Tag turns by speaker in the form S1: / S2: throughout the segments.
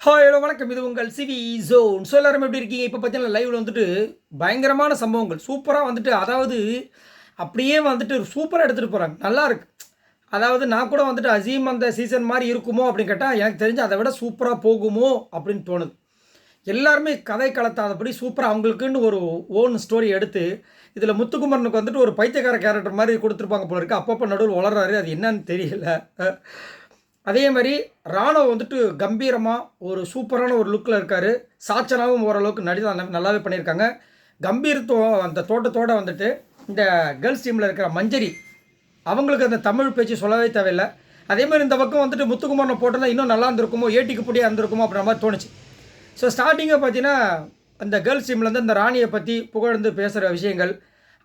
S1: Hi hello வணக்கம். இது உங்கள் சிவி ஜோன். ஸோ எல்லாரும் எப்படி இருக்கீங்க? இப்போ பார்த்தீங்கன்னா லைவ்ல வந்துட்டு பயங்கரமான சம்பவங்கள் சூப்பராக வந்துட்டு, அதாவது அப்படியே வந்துட்டு சூப்பராக எடுத்துகிட்டு போகிறாங்க. நல்லா இருக்கு. அதாவது நான் கூட வந்துட்டு அசீம் அந்த சீசன் மாதிரி இருக்குமோ அப்படின்னு கேட்டால், எனக்கு தெரிஞ்சு அதை விட சூப்பராக போகுமோ அப்படின்னு தோணுது. எல்லாருமே கதை கலத்தாதபடி சூப்பராக அவங்களுக்குன்னு ஒரு ஓன் ஸ்டோரி எடுத்து, இதில் முத்துக்குமரனுக்கு வந்துட்டு ஒரு பைத்தியக்கார கேரக்டர் மாதிரி கொடுத்துருப்பாங்க போல இருக்குது. அப்பப்போ நடுவில் வளர்றாரு, அது என்னன்னு தெரியல. அதே மாதிரி ராணுவ வந்துட்டு கம்பீரமாக ஒரு சூப்பரான ஒரு லுக்கில் இருக்கார். சாச்சனாவும் ஓரளவுக்கு நல்லாவே பண்ணியிருக்காங்க. கம்பீரத்துவம் அந்த தோட்டத்தோடு வந்துட்டு இந்த கேர்ள்ஸ் டீமில் இருக்கிற மஞ்சரி அவங்களுக்கு அந்த தமிழ் பேச்சு சொல்லவே தேவையில்லை. அதே மாதிரி இந்த பக்கம் வந்துட்டு முத்துக்குமாரனை போட்டதான் இன்னும் நல்லா இருந்திருக்குமோ, ஏட்டிக்கு பொடியாக இருந்திருக்குமோ அப்படின்ற மாதிரி தோணுச்சு. ஸோ ஸ்டார்டிங்கை பார்த்தீங்கன்னா அந்த கேர்ள்ஸ் டீம்லேருந்து இந்த ராணியை பற்றி புகழ்ந்து பேசுகிற விஷயங்கள்,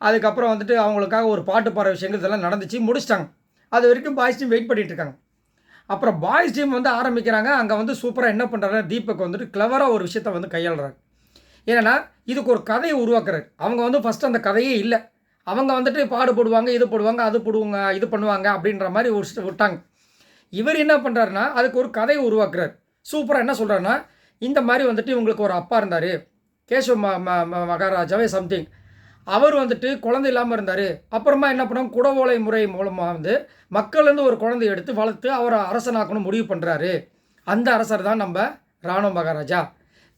S1: அதுக்கப்புறம் வந்துட்டு அவங்களுக்காக ஒரு பாட்டு பாடுற விஷயங்கள் இதெல்லாம் நடந்துச்சு, முடிச்சிட்டாங்க. அது வரைக்கும் பாய்ஸ் டீம் வெயிட் பண்ணிகிட்டு இருக்காங்க. அப்புறம் பாய்ஸ் டீம் வந்து ஆரம்பிக்கிறாங்க. அங்கே வந்து சூப்பராக என்ன பண்ணுறாருன்னா, தீபக் வந்துட்டு கிளவராக ஒரு விஷயத்த வந்து கையாளுறாரு. ஏன்னா இதுக்கு ஒரு கதையை உருவாக்குறாரு. அவங்க வந்து ஃபஸ்ட்டு அந்த கதையே இல்லை. அவங்க வந்துட்டு பாடுபடுவாங்க, இது போடுவாங்க, அது போடுவாங்க, இது பண்ணுவாங்க அப்படின்ற மாதிரி ஒரு விட்டாங்க. இவர் என்ன பண்ணுறாருன்னா, அதுக்கு ஒரு கதையை உருவாக்குறாரு. சூப்பராக என்ன சொல்கிறாருன்னா, இந்த மாதிரி வந்துட்டு இவங்களுக்கு ஒரு அப்பா இருந்தார், கேசவ மகாராஜாவே சம்திங். அவர் வந்துட்டு குழந்தை இல்லாமல் இருந்தார். அப்புறமா என்ன பண்ணாங்க, குடவோலை முறை மூலமாக வந்து மக்கள்லேருந்து ஒரு குழந்தைய எடுத்து வளர்த்து அவரை அரசனாக்கணும் முடிவு பண்ணுறாரு. அந்த அரசர் தான் நம்ம ராணுவ மகாராஜா.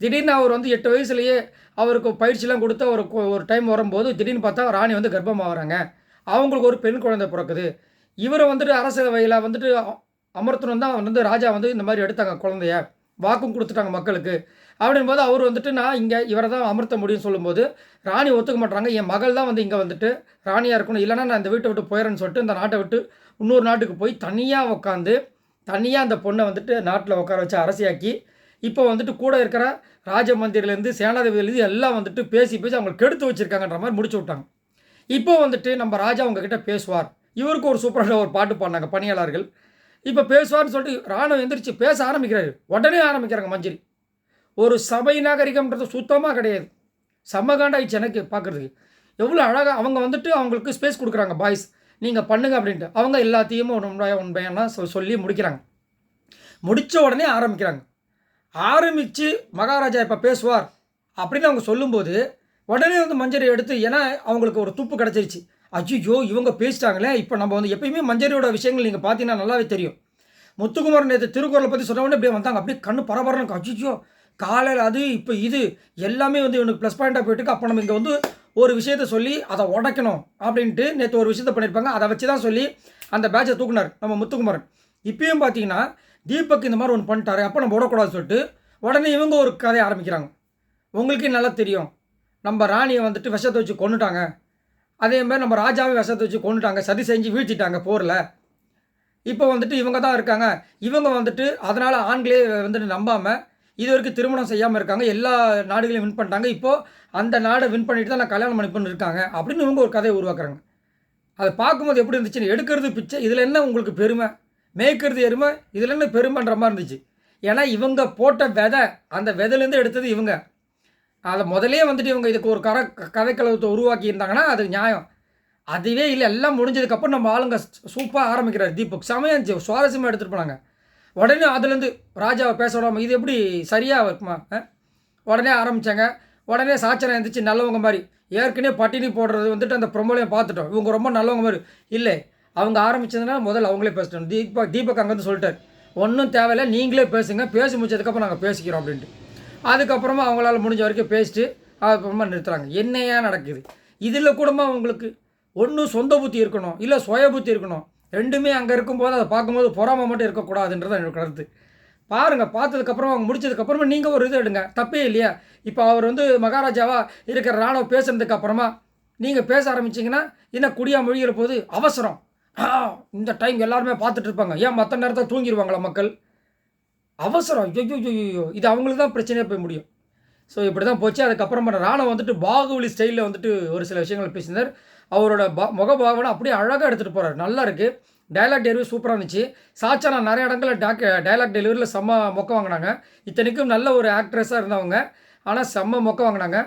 S1: திடீர்னு அவர் வந்து 8 வயசுலேயே அவருக்கு பயிற்சிலாம் கொடுத்து ஒரு டைம் வரும்போது திடீர்னு பார்த்தா ராணி வந்து கர்ப்பமாகறாங்க. அவங்களுக்கு ஒரு பெண் குழந்தை பிறக்குது. இவரை வந்துட்டு அரசவையில் வந்துட்டு அமர்த்தணும் தான் வந்து ராஜா வந்து இந்த மாதிரி எடுத்தாங்க குழந்தைய. வாக்கும் கொடுத்துட்டாங்க மக்களுக்கு. அப்படின்போது அவர் வந்துட்டு நான் இங்கே இவரை தான் அமர்த்த முடியும்னு சொல்லும்போது ராணி ஒத்துக்க மாட்டாங்க. என் மகள் தான் வந்து இங்கே வந்துட்டு ராணியாக இருக்கணும், இல்லைனா நான் இந்த வீட்டை விட்டு போயிடறேன்னு சொல்லிட்டு இந்த நாட்டை விட்டு இன்னொரு நாட்டுக்கு போய் தனியாக உட்காந்து தனியாக அந்த பொண்ணை வந்துட்டு நாட்டில் உட்கார வச்சு அரசியாக்கி இப்போ வந்துட்டு கூட இருக்கிற ராஜ மந்திரிலேருந்து சேனாதிபதியிலேருந்து எல்லாம் வந்துட்டு பேசி பேசி அவங்களை கெடுத்து வச்சுருக்காங்கன்ற மாதிரி முடிச்சு விட்டாங்க. இப்போ வந்துட்டு நம்ம ராஜா அவங்கக்கிட்ட பேசுவார். இவருக்கு ஒரு சூப்பரான ஒரு பாட்டு பாடினாங்க பணியாளர்கள். இப்போ பேசுவார்னு சொல்லிட்டு ராணுவம் எந்திரிச்சு பேச ஆரம்பிக்கிறாரு. உடனே ஆரம்பிக்கிறாங்க மஞ்சரி. ஒரு சபை நாகரிகம்ன்றது சுத்தமாக கிடையாது. செம்மகாண்டாயிடுச்சு எனக்கு பார்க்குறதுக்கு. எவ்வளோ அழகாக அவங்க வந்துட்டு அவங்களுக்கு ஸ்பேஸ் கொடுக்குறாங்க பாய்ஸ். நீங்கள் பண்ணுங்க அப்படின்ட்டு. அவங்க எல்லாத்தையும் உண்மையான சொல்லி முடிக்கிறாங்க. முடித்த உடனே ஆரம்பிக்கிறாங்க. ஆரம்பித்து மகாராஜா இப்போ பேசுவார் அப்படின்னு அவங்க சொல்லும்போது உடனே வந்து மஞ்சரி எடுத்து, ஏன்னா அவங்களுக்கு ஒரு துப்பு கிடச்சிருச்சு. அஜிஜோ இவங்க பேசிட்டாங்களே, இப்போ நம்ம வந்து எப்பயுமே மஞ்சரியோட விஷயங்கள் நீங்கள் பார்த்தீங்கன்னா நல்லாவே தெரியும். முத்துக்குமார் நேற்று திருக்குறளை பற்றி சொன்னவொடனே அப்படியே வந்தாங்க. அப்படியே கண்ணு பரபரன்னு அஜிஜோ காலையில் அது இப்போ இது எல்லாமே வந்து இவனுக்கு ப்ளஸ் பாயிண்ட்டாக போயிட்டு அப்போ நம்ம இங்கே வந்து ஒரு விஷயத்த சொல்லி அதை உடைக்கணும் அப்படின்ட்டு நேற்று ஒரு விஷயத்த பண்ணியிருப்பாங்க. அதை வச்சு தான் சொல்லி அந்த பேட்சை தூக்குனார் நம்ம முத்துக்குமாரன். இப்பயும் பார்த்தீங்கன்னா தீபக் இந்த மாதிரி ஒன்று பண்ணிட்டாரு, அப்போ நம்ம விடக்கூடாதுன்னு சொல்லிட்டு உடனே இவங்க ஒரு கதையை ஆரம்பிக்கிறாங்க. உங்களுக்கே நல்லா தெரியும், நம்ம ராணியை வந்துட்டு விஷத்தை வச்சு கொண்டுட்டாங்க, அதே மாதிரி நம்ம ராஜாவை விஷத்தை வச்சு கொண்டுட்டாங்க, சதி செஞ்சு வீழ்த்திட்டாங்க போரில். இப்போ வந்துட்டு இவங்க தான் இருக்காங்க. இவங்க வந்துட்டு அதனால் ஆண்களே வந்துட்டு நம்பாமல் இது வரைக்கும் திருமணம் செய்யாமல் இருக்காங்க. எல்லா நாடுகளையும் வின் பண்ணிட்டாங்க. இப்போது அந்த நாடை வின் பண்ணிட்டு தான் நான் கல்யாணம் பண்ணிப்பேன்னு இருக்காங்க அப்படின்னு இவங்க ஒரு கதையை உருவாக்குறாங்க. அதை பார்க்கும்போது எப்படி இருந்துச்சுன்னு, எடுக்கிறது பிச்சை, இதில் என்ன உங்களுக்கு பெருமை, மேய்க்கிறது எருமை, இதில் என்ன பெருமைன்ற மாதிரி இருந்துச்சு. ஏன்னா இவங்க போட்ட விதை, அந்த விதையிலேருந்து எடுத்தது இவங்க. அதை முதலே வந்துட்டு இவங்க இதுக்கு ஒரு கதைக்களத்தை உருவாக்கி இருந்தாங்கன்னா அது நியாயம். அதுவே இல்லை. எல்லாம் முடிஞ்சதுக்கப்புறம் நம்ம ஆளுங்க சூப்பராக ஆரம்பிக்கிறார் தீபக். செமையாக இருந்துச்சு, சுவாரஸ்யமாக எடுத்துகிட்டு போனாங்க. உடனே அதுலேருந்து ராஜாவை பேச விடாமல் இது எப்படி சரியாக இருக்குமா, உடனே ஆரம்பித்தாங்க. உடனே சாச்சனை இருந்துச்சு நல்லவங்க மாதிரி. ஏற்கனவே பட்டினி போடுறது வந்துட்டு அந்த ப்ரொமோலையும் பார்த்துட்டோம். இவங்க ரொம்ப நல்லவங்க மாதிரி இல்லை. அவங்க ஆரம்பித்ததுனால முதல்ல அவங்களே பேசிட்டோம். தீபக் அங்கேருந்து சொல்லிட்டார், ஒன்றும் தேவையில்லை, நீங்களே பேசுங்க, பேசி முடிச்சதுக்கப்புறம் நாங்கள் பேசிக்கிறோம் அப்படின்ட்டு. அதுக்கப்புறமா அவங்களால முடிஞ்ச வரைக்கும் பேசிட்டு அதுக்கப்புறமா நிறுத்துறாங்க. என்னையா நடக்குது இதில் கூடமா உங்களுக்கு ஒன்றும் சொந்த புத்தி இருக்கணும், இல்லை சுய புத்தி இருக்கணும். ரெண்டுமே அங்கே இருக்கும்போது அதை பார்க்கும்போது பொறாமை மட்டும் இருக்கக்கூடாதுன்றது என்னோட கருத்து. பாருங்கள், பார்த்ததுக்கப்புறம் அவங்க முடிச்சதுக்கப்புறமா நீங்கள் ஒரு இது எடுங்க, தப்பே இல்லையா. இப்போ அவர் வந்து மகாராஜாவாக இருக்கிற ராணுவம் பேசுனதுக்கப்புறமா நீங்கள் பேச ஆரம்பிச்சிங்கன்னா என்ன குடியா மொழிகிற போது அவசரம். இந்த டைம் எல்லாருமே பார்த்துட்டு இருப்பாங்க. ஏன் மற்ற நேரத்தில் தூங்கிடுவாங்களா மக்கள்? அவசரம். ஐயோ இது அவங்களுக்கு தான் பிரச்சனையாக போய் முடியும். ஸோ இப்படி தான் போச்சு. அதுக்கப்புறமா ராணுவம் வந்துட்டு பாகுபலி ஸ்டைலில் வந்துட்டு ஒரு சில விஷயங்கள் பேசினார். அவரோட முகபாவனை அப்படியே அழகாக எடுத்துகிட்டு போகிறார். நல்லா இருக்குது. டைலாக் டெலிவரி சூப்பராக இருந்துச்சு. சாச்சா நான் நிறைய இடங்களில் டைலாக் டெலிவரியில் செம்ம மொக்க வாங்கினாங்க. இத்தனைக்கும் நல்ல ஒரு ஆக்ட்ரஸாக இருந்தவங்க, ஆனால் செம்ம மொக்க வாங்கினாங்க.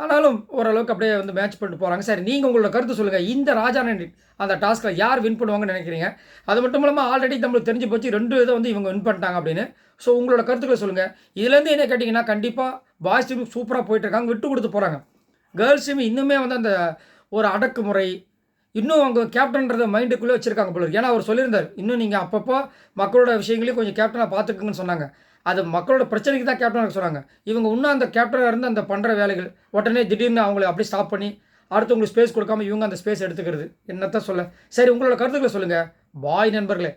S1: ஆனாலும் ஓரளவுக்கு அப்படியே வந்து மேட்ச் பண்ணிட்டு போகிறாங்க. சரி, நீங்கள் உங்களோட கருத்து சொல்லுங்கள். இந்த ராஜான அந்த டாஸ்கில் யார் வின் பண்ணுவாங்கன்னு நினைக்கிறீங்க? அது மட்டும் இல்லாமல் ஆல்ரெடி நம்மளுக்கு தெரிஞ்சு போச்சு 2 இதை வந்து இவங்க வின் பண்ணிட்டாங்க அப்படின்னு. ஸோ உங்களோட கருத்துக்களை சொல்லுங்கள். இதுலேருந்து என்ன கேட்டிங்கன்னா, கண்டிப்பாக பாய்ஸ் டீம் சூப்பராக போயிட்டுருக்காங்க, விட்டு கொடுத்து போகிறாங்க. கேர்ள்ஸ் டீம் இன்னுமே வந்து அந்த ஒரு அடக்குமுறை, இன்னும் அவங்க கேப்டன்றத மைண்டுக்குள்ளே வச்சுருக்காங்க போல இருக்கு. ஏன்னா அவர் சொல்லியிருந்தார், இன்னும் நீங்கள் அப்பப்போ மக்களோட விஷயங்களையும் கொஞ்சம் கேப்டனாக பார்த்துக்குங்கன்னு சொன்னாங்க. அது மக்களோட பிரச்சனைக்கு தான் கேப்டனாக சொன்னாங்க. இவங்க இன்னும் அந்த கேப்டனாக இருந்து அந்த பண்ணுற வேலைகள் உடனே திடீர்னு அவங்கள அப்படியே ஸ்டாப் பண்ணி அடுத்தவங்களுக்கு ஸ்பேஸ் கொடுக்காம இவங்க அந்த ஸ்பேஸ் எடுத்துக்கிறது என்னத்தான் சொல்ல. சரி, உங்களோட கருத்துக்களை சொல்லுங்கள் பாய் நண்பர்களே.